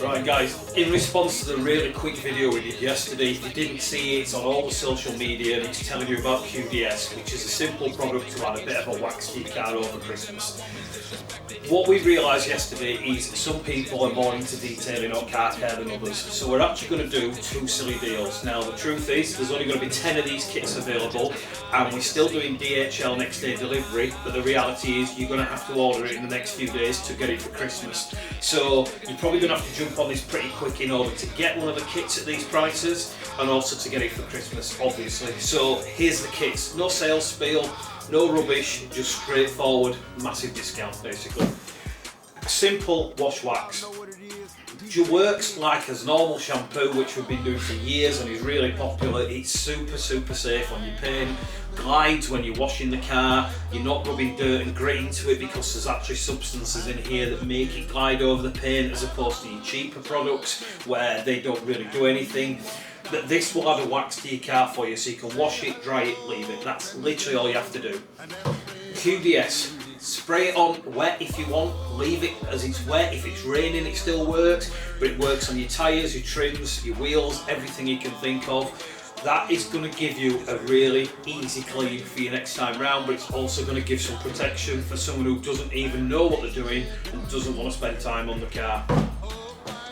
Right guys, in response to the really quick video we did yesterday, if you didn't see it, it's on all the social media and it's telling you about QDS, which is a simple product to add a bit of a wax to your car over Christmas. What we realised yesterday is some people are more into detailing or car care than others, so we're actually going to do two silly deals. Now the truth is, there's only going to be 10 of these kits available and we're still doing DHL next day delivery, but the reality is you're going to have to order it in the next few days to get it for Christmas. So you're probably going to have to jump on this pretty quick in order to get one of the kits at these prices and also to get it for Christmas, obviously. So here's the kits, no sales spiel, no rubbish, just straightforward, massive discount basically. Simple wash wax. It works like as normal shampoo, which we've been doing for years and is really popular. It's super safe on your paint, glides when you're washing the car, you're not rubbing dirt and grit into it because there's actually substances in here that make it glide over the paint as opposed to your cheaper products where they don't really do anything. But this will add a wax to your car for you so you can wash it, dry it, leave it. That's literally all you have to do. QDS. Spray it on wet if you want, leave it as it's wet. If it's raining it still works, but it works on your tyres, your trims, your wheels, everything you can think of. That is going to give you a really easy clean for your next time round, but it's also going to give some protection for someone who doesn't even know what they're doing and doesn't want to spend time on the car.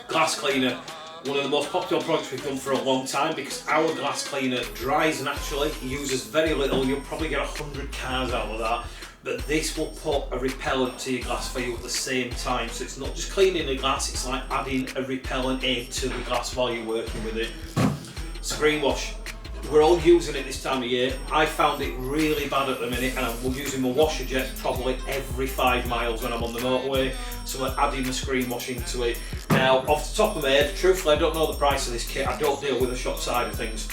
Glass cleaner. One of the most popular products we've done for a long time because our glass cleaner dries naturally, uses very little, you'll probably get 100 cars out of that. But this will put a repellent to your glass for you at the same time. So it's not just cleaning the glass, it's like adding a repellent aid to the glass while you're working with it. Screen wash. We're all using it this time of year. I found it really bad at the minute and I'm using my washer jet probably every 5 miles when I'm on the motorway. So we're adding the screen wash into it. Now, off the top of my head, truthfully I don't know the price of this kit. I don't deal with the shop side of things.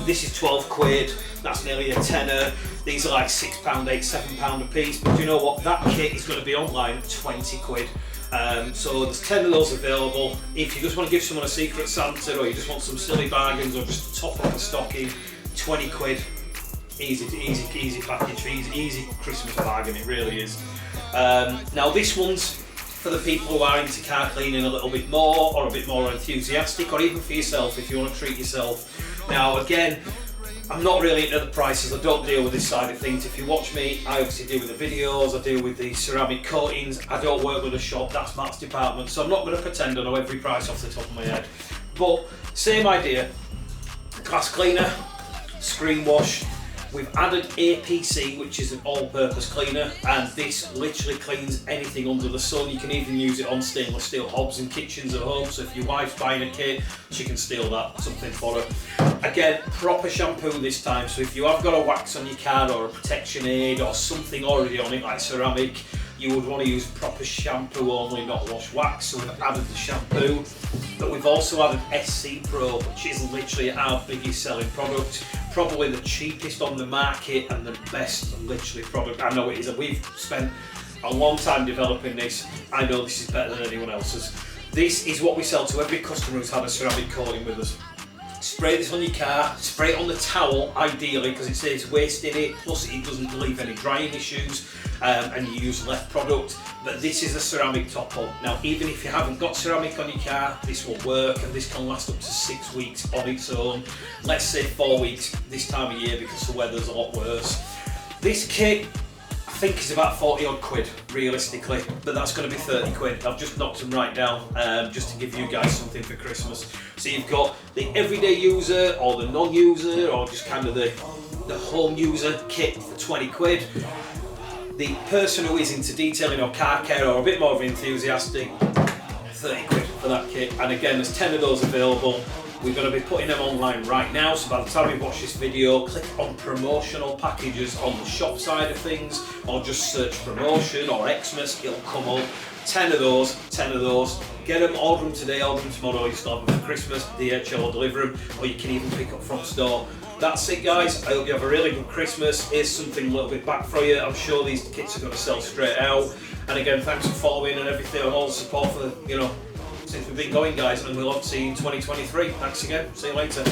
This is 12 quid, that's nearly a tenner. These are like £6, £8, £7 a piece, but do you know what? That kit is going to be online at 20 quid. So there's 10 of those available. If you just want to give someone a secret Santa or you just want some silly bargains or just top up the stocking, 20 quid. Easy package, easy Christmas bargain, it really is. Now this one's for the people who are into car cleaning a little bit more or a bit more enthusiastic, or even for yourself if you want to treat yourself. Now again, I'm not really into the prices, I don't deal with this side of things. If you watch me, I obviously deal with the videos, I deal with the ceramic coatings, I don't work with a shop, that's Matt's department, so I'm not going to pretend I know every price off the top of my head. But same idea, glass cleaner, screen wash. We've added APC, which is an all-purpose cleaner, and this literally cleans anything under the sun. You can even use it on stainless steel hobs in kitchens at home, so if your wife's buying a kit, she can steal that, something for her. Again, proper shampoo this time, so if you have got a wax on your car or a protection aid or something already on it like ceramic, you would want to use proper shampoo only, not wash wax, so we've added the shampoo. But we've also added SC Pro, which is literally our biggest selling product. Probably the cheapest on the market and the best literally product. I know it is, and we've spent a long time developing this. I know this is better than anyone else's. This is what we sell to every customer who's had a ceramic coating with us. Spray this on your car, spray it on the towel ideally because it saves waste in it, plus it doesn't leave any drying issues, and you use less product. But this is a ceramic top up. Now even if you haven't got ceramic on your car, this will work, and this can last up to 6 weeks on its own. Let's say 4 weeks this time of year because the weather's a lot worse. This kit I think is about 40 odd quid realistically, but that's going to be 30 quid. I've just knocked them right down just to give you guys something for Christmas. So you've got the everyday user or the non-user or just kind of the home user kit for 20 quid. The person who is into detailing or car care or a bit more of enthusiastic, 30 quid for that kit. And again, there's 10 of those available. We're going to be putting them online right now, so by the time you watch this video, click on promotional packages on the shop side of things, or just search promotion or Xmas, it'll come up. 10 of those, 10 of those. Get them, order them today, order them tomorrow, you still have them for Christmas, DHL will deliver them, or you can even pick up from store. That's it guys, I hope you have a really good Christmas. Here's something a little bit back for you. I'm sure these kits are going to sell straight out. And again, thanks for following and everything and all the support for, since we've been going guys, and we'll hope to see you in 2023. Thanks again, see you later.